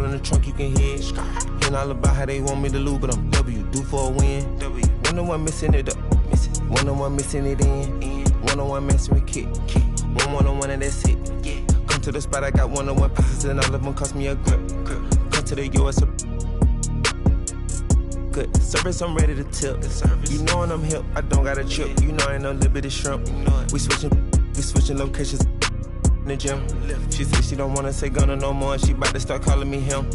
motor in the trunk, you can hear it. Hearing all about how they want me to lose, but I'm W, due for a win. One on one missing it up, one on one missing it in. One on one messing with kick. One on one and that's it. Come to the spot, I got one on one pieces and all of them cost me a grip. Come to the US. Good service, I'm ready to tip. You know when I'm hip, I don't got a chip. You know I ain't no little bit of shrimp. We switching locations in the gym. She said she don't wanna say Gunna no more. She about to start calling me him.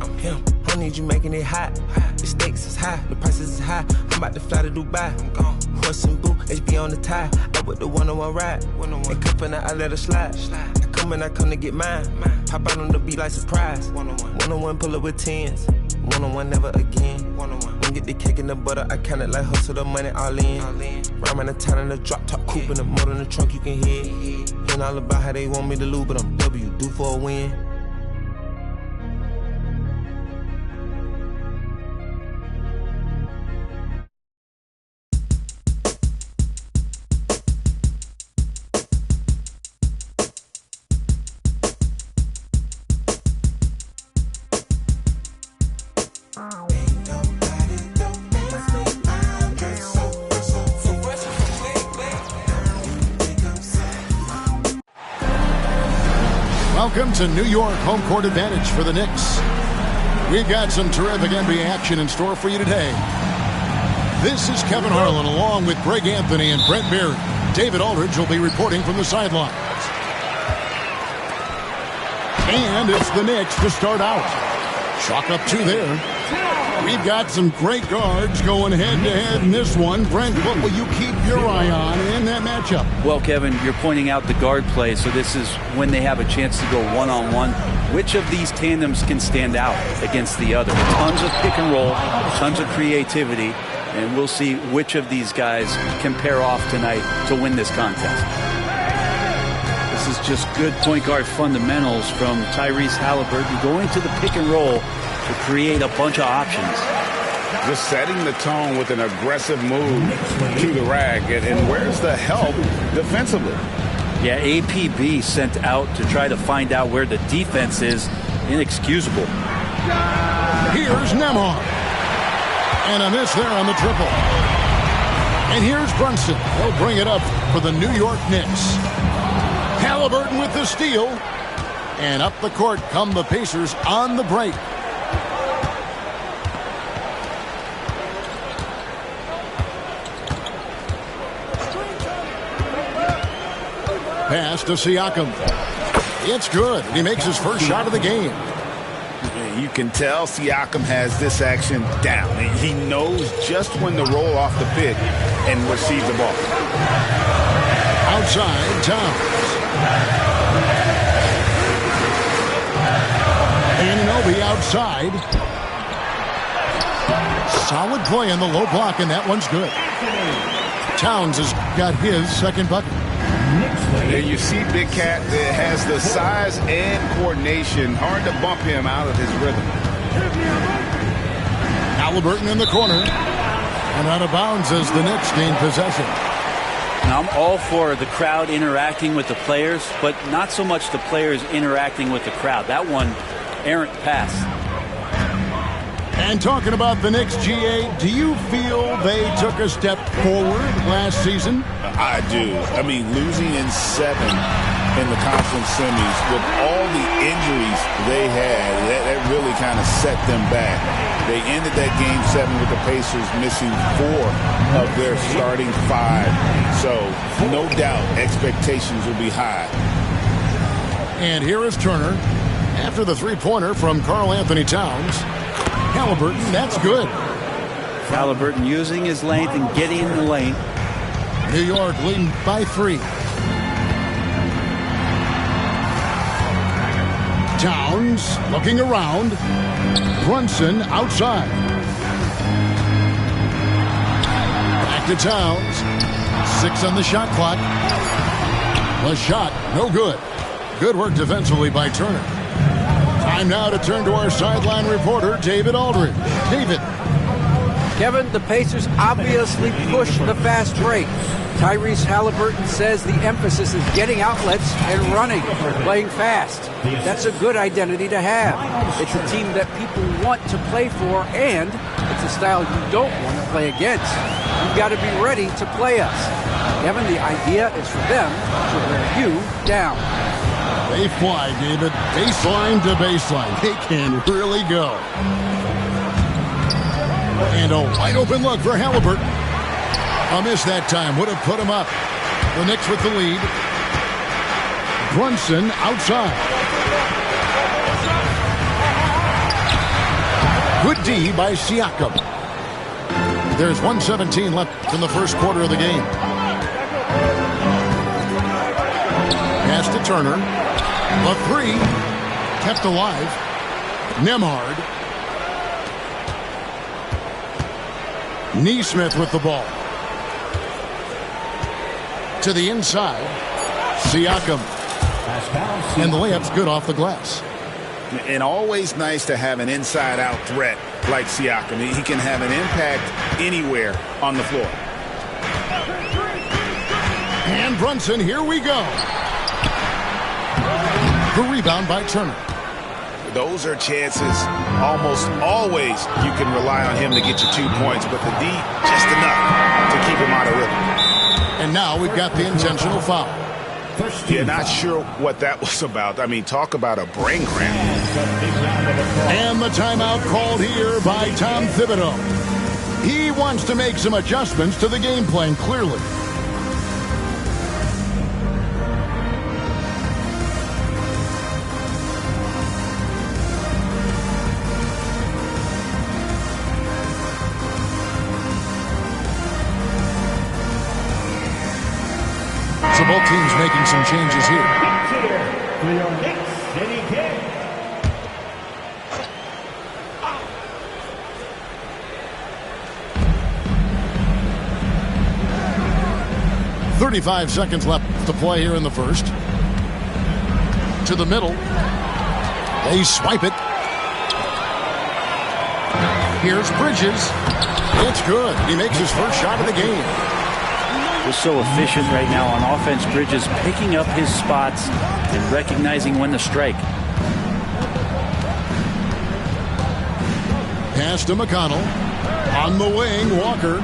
I'm him. I need you making it hot. The stakes is high, the prices is high. I'm about to fly to Dubai. I'm gone. Horse and boot, HB on the tie. Up with the one-on-one ride. And cuffin' I let her slide. I come and I come to get mine. Pop out on the beat like surprise. One-on-one pull up with tens. One-on-one never again. One-on-one. When get the cake in the butter, I count it like hustle the money all in. Rhyming the town in the drop top coupe in the motor in the trunk, you can hear. Hearing all about how they want me to lose, but I'm W, due for a win. Welcome to New York, home court advantage for the Knicks. We've got some terrific NBA action in store for you today. This is Kevin Harlan along with Greg Anthony and Brent Berry. David Aldridge will be reporting from the sidelines. And it's the Knicks to start out. Chalk up 2 there. We've got some great guards going head-to-head in this one. Brent, what will you keep your eye on in that matchup? Well, Kevin, you're pointing out the guard play, so this is when they have a chance to go one-on-one. Which of these tandems can stand out against the other? Tons of pick and roll, tons of creativity, and we'll see which of these guys can pair off tonight to win this contest. This is just good point guard fundamentals from Tyrese Halliburton, going to the pick and roll to create a bunch of options. Just setting the tone with an aggressive move to the rack. And where's the help defensively? Yeah, APB sent out to try to find out where the defense is. Inexcusable. Here's Nembhard. And a miss there on the triple. And here's Brunson. He'll bring it up for the New York Knicks. Halliburton with the steal. And up the court come the Pacers on the break. Pass to Siakam. It's good. He makes his first shot of the game. You can tell Siakam has this action down. He knows just when to roll off the pick and receive the ball. Outside, Towns. Anunoby outside. Solid play on the low block, and that one's good. Towns has got his second bucket. There you see Big Cat that has the size and coordination. Hard to bump him out of his rhythm. Halliburton in the corner. And out of bounds as the Knicks gain possession. Now, I'm all for the crowd interacting with the players, but not so much the players interacting with the crowd. That one, errant pass. And talking about the Knicks, GA, do you feel they took a step forward last season? I do. I mean, losing in 7 in the conference semis with all the injuries they had, that really kind of set them back. They ended that game 7 with the Pacers missing 4 of their starting 5. So, no doubt, expectations will be high. And here is Turner after the three-pointer from Karl Anthony Towns. Halliburton, that's good. Halliburton using his length and getting in the lane. New York leading by 3. Towns looking around. Brunson outside. Back to Towns. 6 on the shot clock. The shot, no good. Good work defensively by Turner. Time now to turn to our sideline reporter, David Aldridge. David. Kevin, the Pacers obviously pushed the fast break. Tyrese Halliburton says the emphasis is getting outlets and running, playing fast. That's a good identity to have. It's a team that people want to play for, and it's a style you don't want to play against. You've got to be ready to play us. Kevin, the idea is for them to wear you down. They fly, David. Baseline to baseline. They can really go. And a wide open look for Halliburton. A miss that time would have put him up. The Knicks with the lead. Brunson outside. Good D by Siakam. There's 1:17 left in the first quarter of the game. Pass to Turner. The three kept alive. Nembhard. Neesmith with the ball. To the inside. Siakam. And the layup's good off the glass. And always nice to have an inside-out threat like Siakam. He can have an impact anywhere on the floor. And Brunson, here we go. The rebound by Turner. Those are chances almost always you can rely on him to get you 2 points, but the D just enough to keep him out of rhythm. And now we've got the intentional foul. Yeah, not sure what that was about. I mean, talk about a brain cramp. And the timeout called here by Tom Thibodeau. He wants to make some adjustments to the game plan, clearly. So both teams making some changes here. For your Knicks City King. 35 seconds left to play here in the first. To the middle. They swipe it. Here's Bridges. It's good. He makes his first shot of the game. He's so efficient right now on offense. Bridges picking up his spots and recognizing when to strike. Pass to McConnell. On the wing, Walker.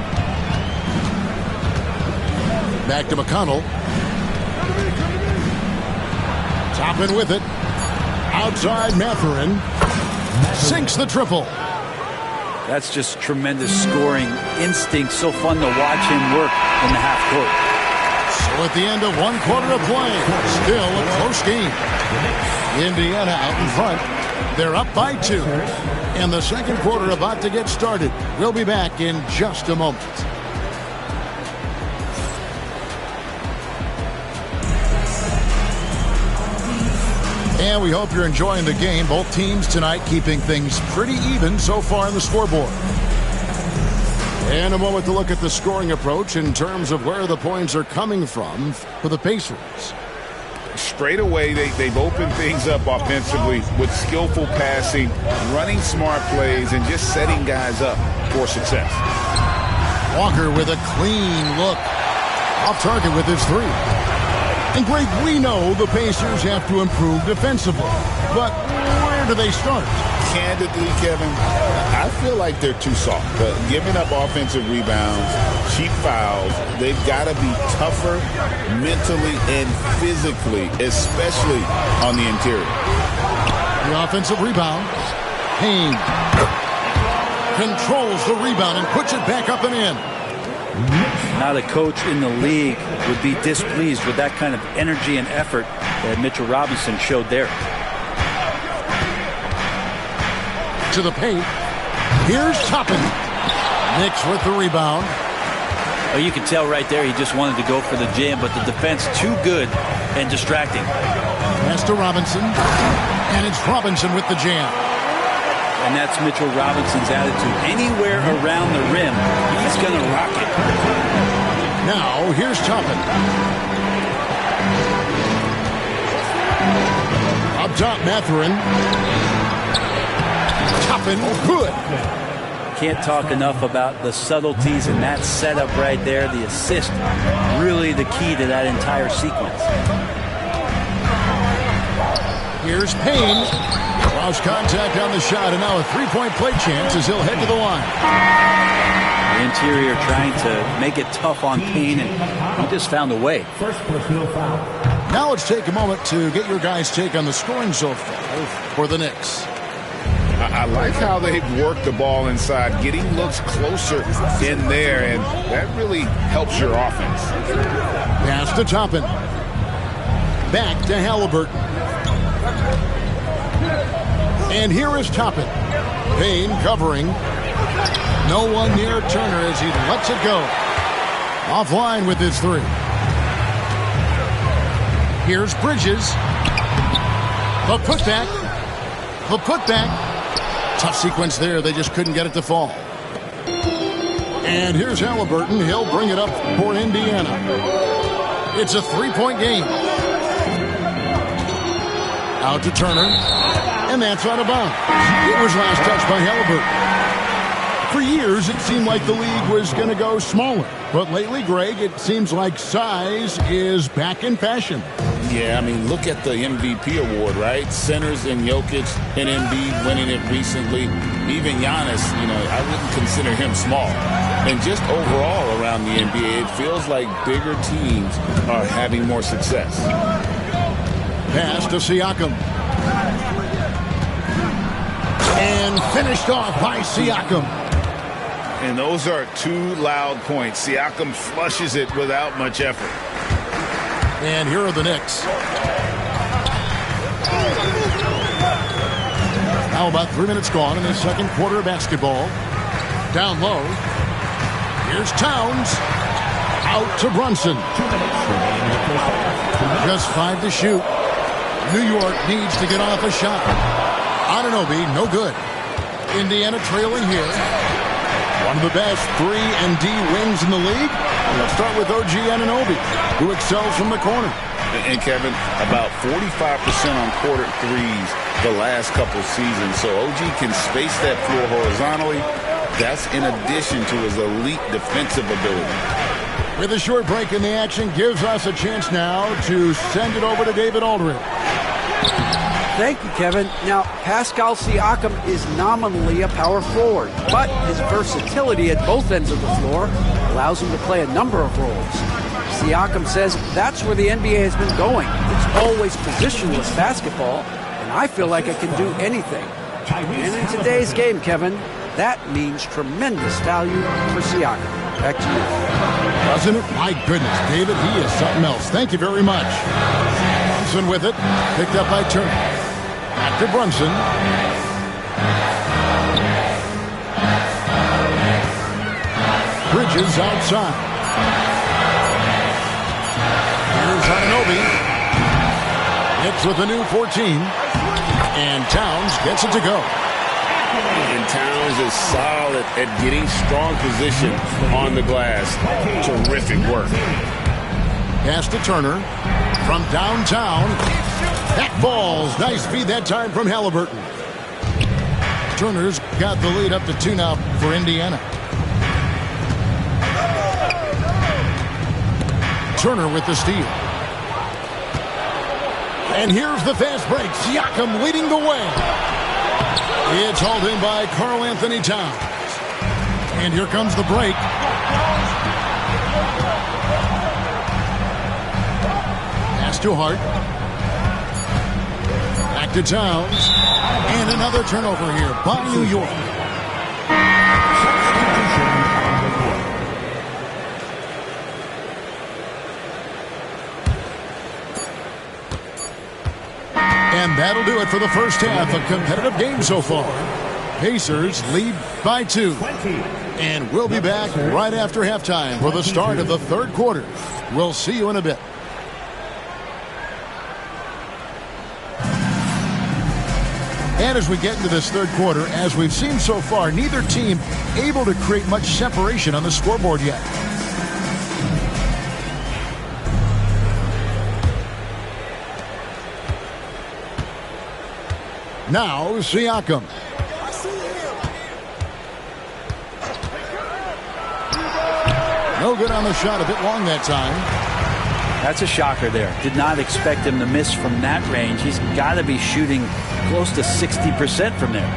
Back to McConnell. Toppin with it. Outside Mathurin. Sinks the triple. That's just tremendous scoring instinct. So fun to watch him work in the half court. So at the end of 1 quarter of play, still a close game. Indiana out in front. They're up by 2. And the second quarter about to get started. We'll be back in just a moment. And we hope you're enjoying the game. Both teams tonight keeping things pretty even so far on the scoreboard. And a moment to look at the scoring approach in terms of where the points are coming from for the Pacers. Straight away, they've opened things up offensively with skillful passing, running smart plays, and just setting guys up for success. Walker with a clean look. Off target with his three. And Greg, we know the Pacers have to improve defensively. But where do they start? Candidly, Kevin, I feel like they're too soft. But giving up offensive rebounds, cheap fouls, they've got to be tougher mentally and physically, especially on the interior. The offensive rebound. Payne controls the rebound and puts it back up and in. Not a coach in the league would be displeased with that kind of energy and effort that Mitchell Robinson showed there. To the paint. Here's Toppin. Knicks with the rebound. Oh, you can tell right there he just wanted to go for the jam, but the defense too good and distracting. Pass to Robinson. And it's Robinson with the jam. And that's Mitchell Robinson's attitude. Anywhere around the rim, he's going to rock it. Now, here's Toppin. Up top, Mathurin. Toppin, good. can't talk enough about the subtleties in that setup right there. The assist, really the key to that entire sequence. Here's Payne. Lost contact on the shot, and now a three-point play chance as he'll head to the line. The interior trying to make it tough on Payne, and he just found a way. First personal foul. Now let's take a moment to get your guys' take on the scoring so far for the Knicks. I like how they've worked the ball inside, getting looks closer in there, and that really helps your offense. Pass to Toppin. Back to Halliburton. And here is Toppin. Payne covering. No one near Turner as he lets it go. Offline with his three. Here's Bridges. The putback. The putback. Tough sequence there. They just couldn't get it to fall. And here's Halliburton. He'll bring it up for Indiana. It's a three-point game. Out to Turner. And that's out of bounds. It was last touched by Halliburton. For years, it seemed like the league was going to go smaller. But lately, Greg, it seems like size is back in fashion. Yeah, I mean, look at the MVP award, right? Centers and Jokic and Embiid winning it recently. Even Giannis, I wouldn't consider him small. And just overall around the NBA, it feels like bigger teams are having more success. Pass to Siakam. And finished off by Siakam. And those are two loud points. Siakam flushes it without much effort. And here are the Knicks. Now about 3 minutes gone in the second quarter of basketball. Down low. Here's Towns. Out to Brunson. Just 5 to shoot. New York needs to get off a shot. Anunoby, no good. Indiana trailing here. One of the best 3-and-D wings in the league. Let's start with OG Anunoby, who excels from the corner. And Kevin, about 45% on quarter threes the last couple seasons. So OG can space that floor horizontally. That's in addition to his elite defensive ability. With a short break in the action, gives us a chance now to send it over to David Aldridge. Thank you, Kevin. Now, Pascal Siakam is nominally a power forward, but his versatility at both ends of the floor allows him to play a number of roles. Siakam says that's where the NBA has been going. It's always positionless basketball, and I feel like I can do anything. And in today's game, Kevin, that means tremendous value for Siakam. Back to you. Doesn't it? My goodness, David, he is something else. Thank you very much. Brunson with it, picked up by Turner. Back to Brunson. Bridges outside. Here's Anunoby. Hits with a new 14. And Towns gets it to go. And Towns is solid at getting strong position on the glass. Terrific work. Pass to Turner. From downtown. That falls. Nice feed that time from Halliburton. Turner's got the lead up to 2 now for Indiana. Turner with the steal. And here's the fast break. Siakam leading the way. It's hauled in by Karl Anthony Towns. And here comes the break. Pass to Hart. Back to Towns. And another turnover here by New York. And that'll do it for the first half. A competitive game so far. Pacers lead by 2. And we'll be back right after halftime for the start of the third quarter. We'll see you in a bit. And as we get into this third quarter, as we've seen so far, neither team able to create much separation on the scoreboard yet. Now, Siakam. No good on the shot. A bit long that time. That's a shocker there. Did not expect him to miss from that range. He's got to be shooting close to 60% from there.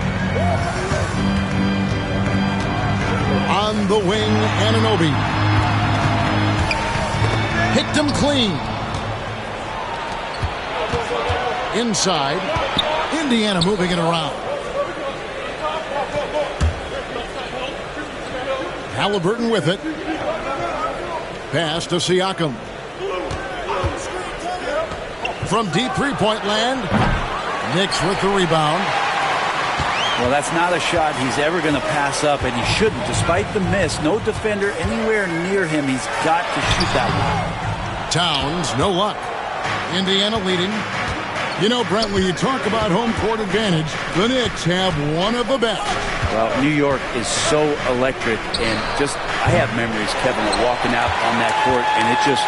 On the wing, Anunoby. Hit him clean. Inside. Indiana moving it around. Halliburton with it. Pass to Siakam. From deep three-point land. Knicks with the rebound. Well, that's not a shot he's ever going to pass up, and he shouldn't. Despite the miss, no defender anywhere near him. He's got to shoot that one. Towns, no luck. Indiana leading. You know, Brent, when you talk about home court advantage, the Knicks have one of the best. Well, New York is so electric, and just, I have memories, Kevin, of walking out on that court, and it just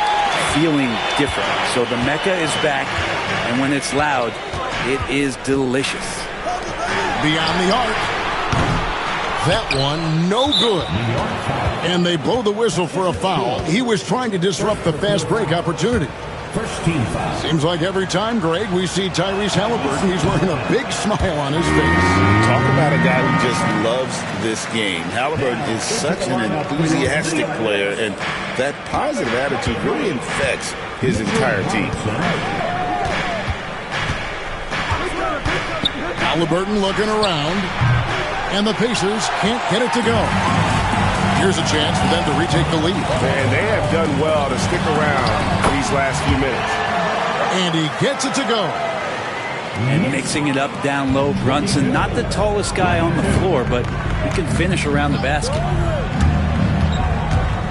feeling different. So the Mecca is back, and when it's loud, it is delicious. Beyond the arc. That one, no good. And they blow the whistle for a foul. He was trying to disrupt the fast break opportunity. First team foul. Seems like every time, Greg, we see Tyrese Halliburton, he's wearing a big smile on his face. Talk about a guy who just loves this game. Halliburton is such an enthusiastic player, and that positive attitude really infects his entire team. Halliburton looking around, and the Pacers can't get it to go. Here's a chance for them to retake the lead. And they have done well to stick around these last few minutes. And he gets it to go. And mixing it up down low, Brunson, not the tallest guy on the floor, but he can finish around the basket.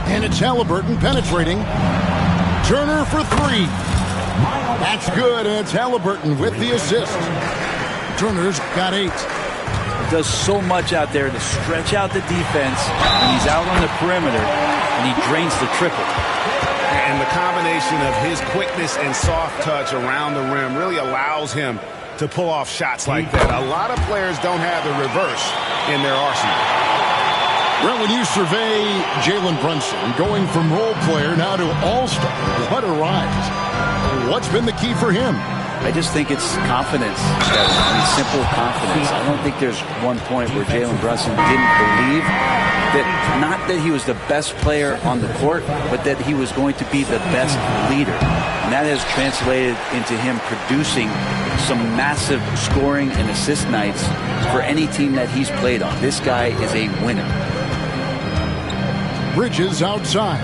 And it's Halliburton penetrating. Turner for three. That's good, and it's Halliburton with the assist. Turner's got 8. Does so much out there to stretch out the defense when he's out on the perimeter, and he drains the triple. And the combination of his quickness and soft touch around the rim really allows him to pull off shots like that. A lot of players don't have the reverse in their arsenal. Well, when you survey Jalen Brunson going from role player now to all-star, what a rise. What's been the key for him? I just think it's confidence, Kevin. I mean, simple confidence. I don't think there's one point where Jalen Brunson didn't believe that, not that he was the best player on the court, but that he was going to be the best leader. And that has translated into him producing some massive scoring and assist nights for any team that he's played on. This guy is a winner. Bridges outside.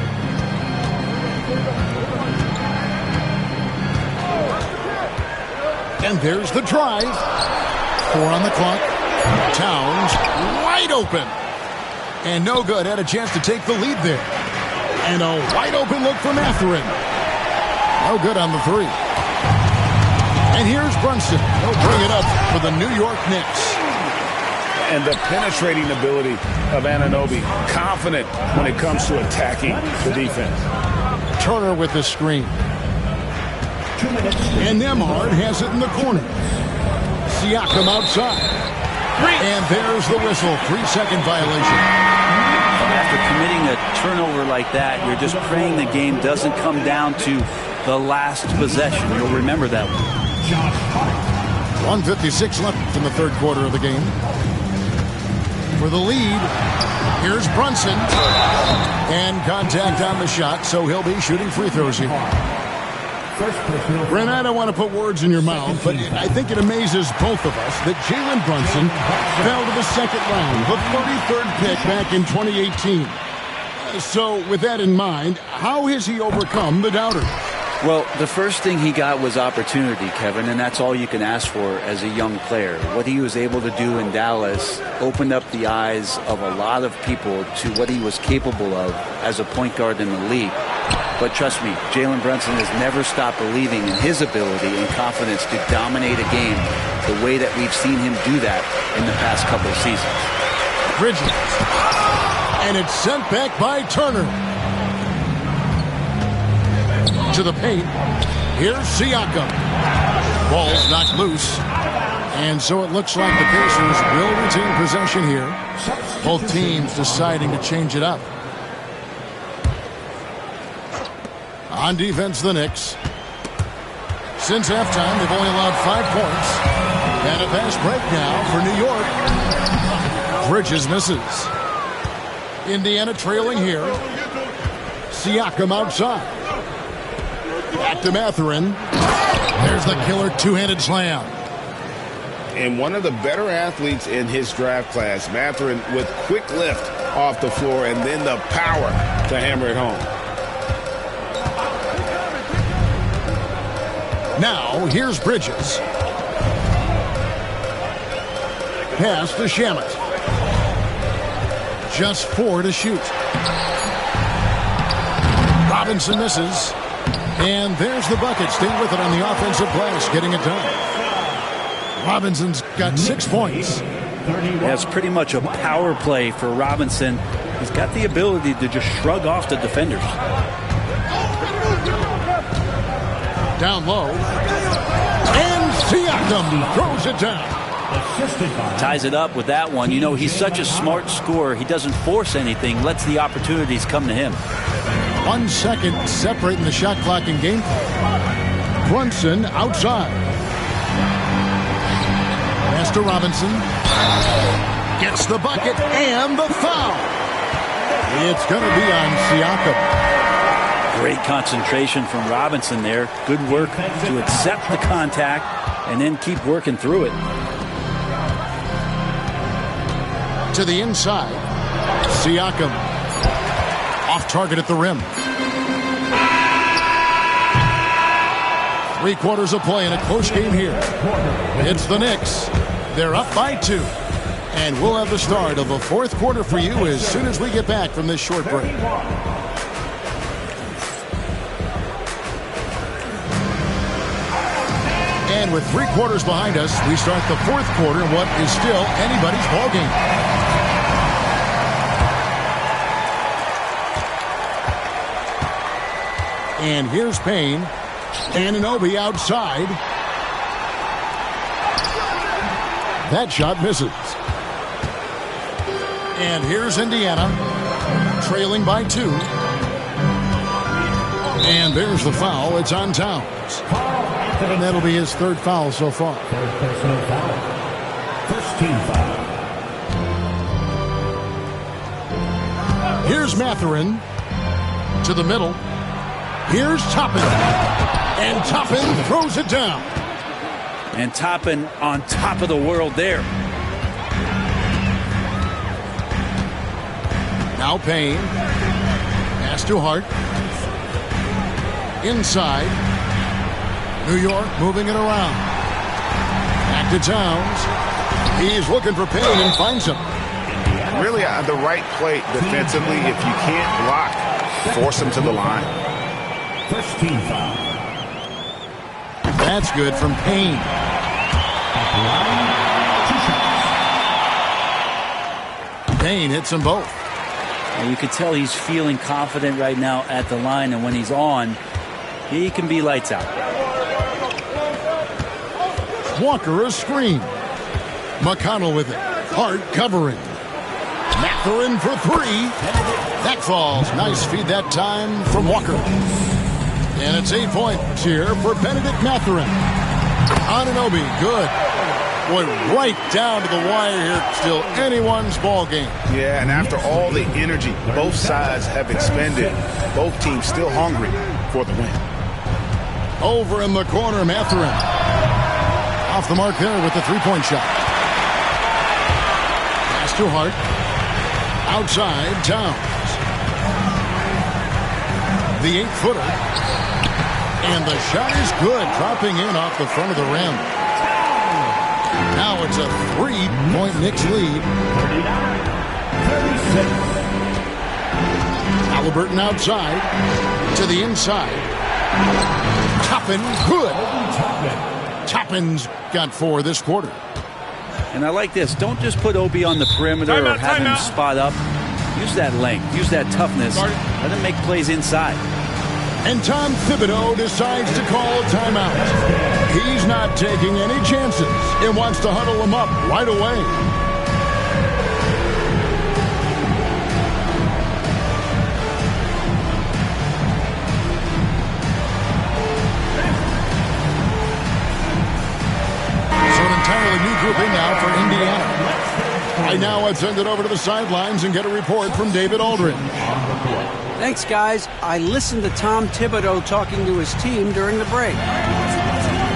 And there's the drive. 4 on the clock. Towns wide open. And no good. Had a chance to take the lead there. And a wide open look from Mathurin. No good on the 3. And here's Brunson. He'll bring it up for the New York Knicks. And the penetrating ability of Anunoby. Confident when it comes to attacking the defense. Turner with the screen. And Nembhard has it in the corner. Siakam outside. And there's the whistle. 3-second violation. After committing a turnover like that, you're just praying the game doesn't come down to the last possession. You'll remember that one. 1:56 left in the third quarter of the game. For the lead, here's Brunson. And contact on the shot, so he'll be shooting free throws here. Brent, I don't want to put words in your mouth, but I think it amazes both of us that Jalen Brunson fell to the second round, the 33rd pick back in 2018. So with that in mind, how has he overcome the doubters? Well, the first thing he got was opportunity, Kevin, and that's all you can ask for as a young player. What he was able to do in Dallas opened up the eyes of a lot of people to what he was capable of as a point guard in the league. But trust me, Jalen Brunson has never stopped believing in his ability and confidence to dominate a game the way that we've seen him do that in the past couple of seasons. Bridges. And it's sent back by Turner. To the paint. Here's Siakam. Ball's knocked loose. And so it looks like the Pacers will retain possession here. Both teams deciding to change it up. On defense, the Knicks. Since halftime, they've only allowed 5 points. And a fast break now for New York. Bridges misses. Indiana trailing here. Siakam outside. Back to Mathurin. There's the killer two-handed slam. And one of the better athletes in his draft class, Mathurin, with quick lift off the floor and then the power to hammer it home. Now, here's Bridges. Pass to Shamet. Just 4 to shoot. Robinson misses. And there's the bucket. Stay with it on the offensive glass, getting it done. Robinson's got 6 points. That's pretty much a power play for Robinson. He's got the ability to just shrug off the defenders. Down low. And Siakam throws it down. Ties it up with that one. You know, he's such a smart scorer. He doesn't force anything, lets the opportunities come to him. 1 second separating the shot clock and game clock. Brunson outside. Pass to Robinson. Gets the bucket and the foul. It's going to be on Siakam. Great concentration from Robinson there. Good work to accept the contact and then keep working through it. To the inside. Siakam. Off target at the rim. 3 quarters of play in a close game here. It's the Knicks. They're up by 2. And we'll have the start of the 4th quarter for you as soon as we get back from this short break. And with 3 quarters behind us, we start the 4th quarter in what is still anybody's ballgame. And here's Payne. Anunoby outside. That shot misses. And here's Indiana, trailing by 2. And there's the foul. It's on Towns. And that'll be his 3rd foul so far. Personal foul. First team foul. Here's Mathurin to the middle. Here's Toppin. And Toppin throws it down. And Toppin on top of the world there. Now Payne. Pass to Hart. Inside. New York moving it around. Back to Towns. He's looking for Payne and finds him. Really the right play defensively. If you can't block, force him to the line. First team foul. That's good from Payne. Payne hits them both. And you can tell he's feeling confident right now at the line, and when he's on, he can be lights out. Walker a screen. McConnell with it. Hart covering. Mathurin for 3. That falls. Nice feed that time from Walker. And it's 8 points here for Benedict Mathurin. Anunoby, good. Boy, right down to the wire here. Still anyone's ball game. Yeah, and after all the energy both sides have expended, both teams still hungry for the win. Over in the corner, Mathurin. Off the mark there with the 3-point shot. Pass to Hart. Outside, Towns. The 8-footer. And the shot is good, dropping in off the front of the rim. Now it's a 3-point Knicks lead. 36. Halliburton outside. To the inside. Toppin, good. Toppin's got 4 this quarter. And I like this. Don't just put Obi on the perimeter or have him spot up. Use that length. Use that toughness. Let him make plays inside. And Tom Thibodeau decides to call a timeout. He's not taking any chances and wants to huddle him up right away. entirely new grouping now for Indiana. Right now, let's send it over to the sidelines and get a report from David Aldridge. Thanks, guys. I listened to Tom Thibodeau talking to his team during the break.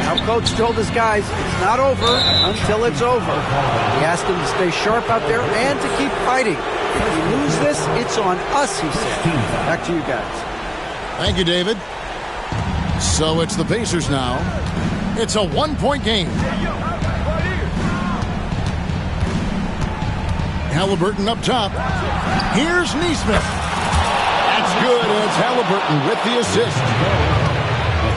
Our coach told his guys it's not over until it's over. He asked them to stay sharp out there and to keep fighting. If we lose this, it's on us, he said. Back to you guys. Thank you, David. So it's the Pacers now. It's a 1-point game. Halliburton up top. Here's Nesmith. That's good. It's Halliburton with the assist.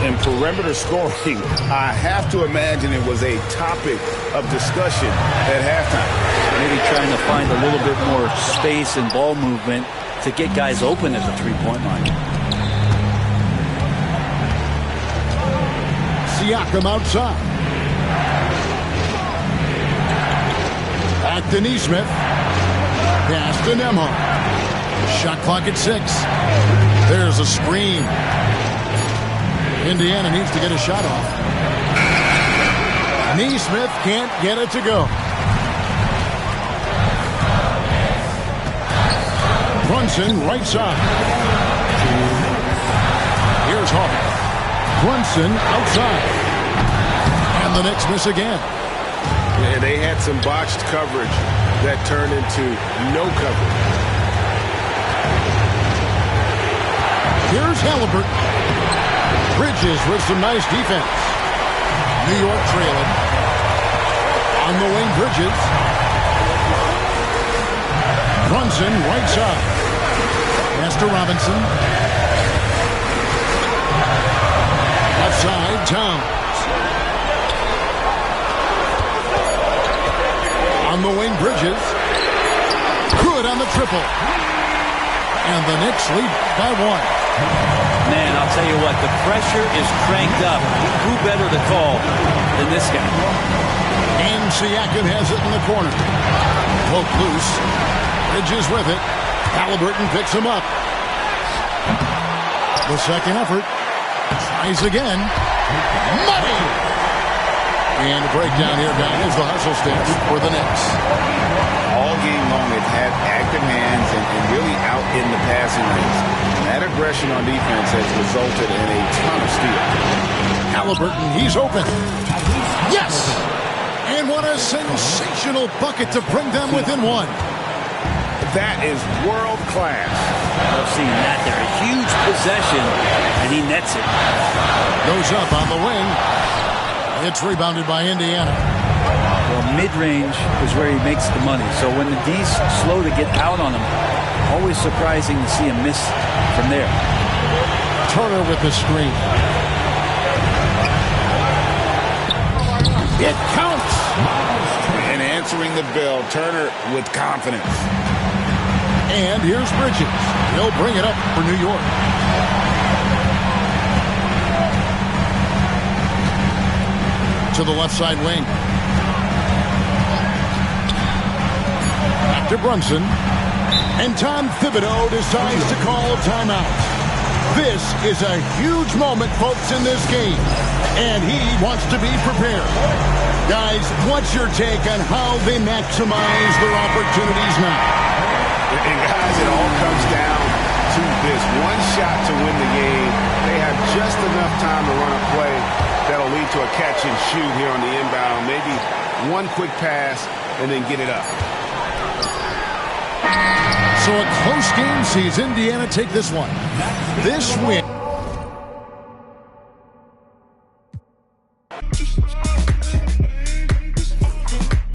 In perimeter scoring, I have to imagine it was a topic of discussion at halftime. Maybe trying to find a little bit more space and ball movement to get guys open at the three-point line. Siakam outside. Back to Nesmith. Pass to Nembhard. Shot clock at 6. There's a screen. Indiana needs to get a shot off. Nesmith can't get it to go. Brunson right side. Here's Hall. Brunson outside. And the Knicks miss again. Yeah, they had some botched coverage that turned into no coverage. Here's Halliburton. Bridges with some nice defense. New York trailing. On the wing, Bridges. Brunson, right side. Pass to Robinson. Left side, Towns. On the wing, Bridges. Good on the triple. And the Knicks lead by 1. Man, I'll tell you what, the pressure is cranked up. Who better to call than this guy? And Siakam has it in the corner. Poke loose. Bridges with it. Halliburton picks him up. The second effort. Tries again. Money! And a breakdown here, guys. The hustle stance for the Knicks. All game long, it had active hands and really out in the passing lanes. That aggression on defense has resulted in a ton of steals. Halliburton, he's open. Yes! And what a sensational bucket to bring them within 1. That is world class. I've seen that there. A huge possession, and he nets it. Goes up on the wing. It's rebounded by Indiana. Well, mid-range is where he makes the money. So when the D's slow to get out on him, always surprising to see him miss from there. Turner with the screen. It counts. And answering the bell, Turner with confidence. And here's Bridges. He'll bring it up for New York. To the left side wing. Back to Brunson. And Tom Thibodeau decides to call a timeout. This is a huge moment, folks, in this game. And he wants to be prepared. Guys, what's your take on how they maximize their opportunities now? And guys, it all comes down to this one shot to win the game. They have just enough time to run a play that'll lead to a catch and shoot here on the inbound. Maybe one quick pass and then get it up. So a close game sees Indiana take this one. This win.